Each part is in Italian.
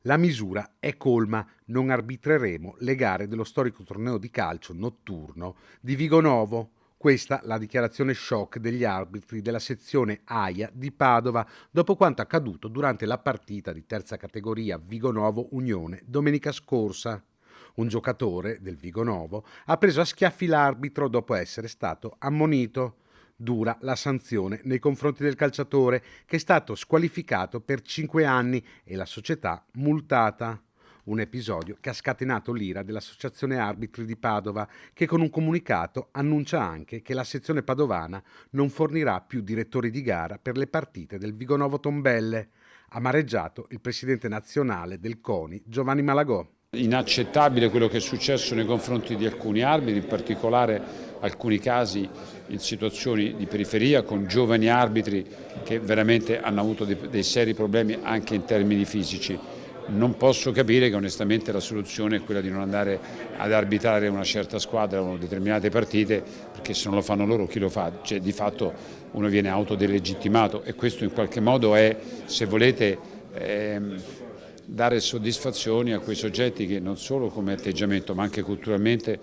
La misura è colma, non arbitreremo le gare dello storico torneo di calcio notturno di Vigonovo. Questa la dichiarazione shock degli arbitri della sezione AIA di Padova dopo quanto accaduto durante la partita di terza categoria Vigonovo Unione domenica scorsa. Un giocatore del Vigonovo ha preso a schiaffi l'arbitro dopo essere stato ammonito. Dura la sanzione nei confronti del calciatore, che è stato squalificato per 5 anni e la società multata. Un episodio che ha scatenato l'ira dell'Associazione Arbitri di Padova, che con un comunicato annuncia anche che la sezione padovana non fornirà più direttori di gara per le partite del Vigonovo Tombelle. Amareggiato il presidente nazionale del CONI, Giovanni Malagò. Inaccettabile quello che è successo nei confronti di alcuni arbitri, in particolare alcuni casi in situazioni di periferia con giovani arbitri che veramente hanno avuto dei seri problemi anche in termini fisici. Non posso capire che onestamente la soluzione è quella di non andare ad arbitrare una certa squadra o determinate partite, perché se non lo fanno loro chi lo fa? Cioè, di fatto uno viene autodelegittimato e questo in qualche modo è, se volete, dare soddisfazioni a quei soggetti che non solo come atteggiamento ma anche culturalmente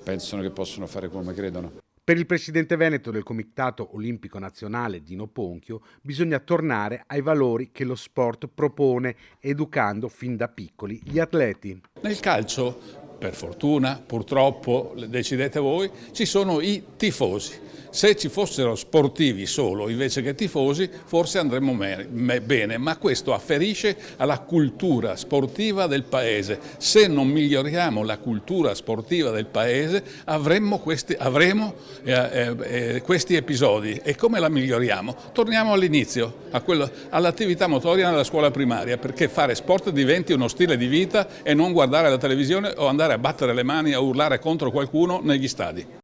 pensano che possono fare come credono. Per il presidente veneto del Comitato Olimpico Nazionale Dino Ponchio bisogna tornare ai valori che lo sport propone, educando fin da piccoli gli atleti. Nel calcio, per fortuna, purtroppo, decidete voi, ci sono i tifosi. Se ci fossero sportivi solo invece che tifosi, forse andremmo bene, ma questo afferisce alla cultura sportiva del paese. Se non miglioriamo la cultura sportiva del paese, avremo questi episodi. E come la miglioriamo? Torniamo all'inizio, all'attività motoria nella scuola primaria, perché fare sport diventi uno stile di vita e non guardare la televisione o andare a battere le mani a urlare contro qualcuno negli stadi.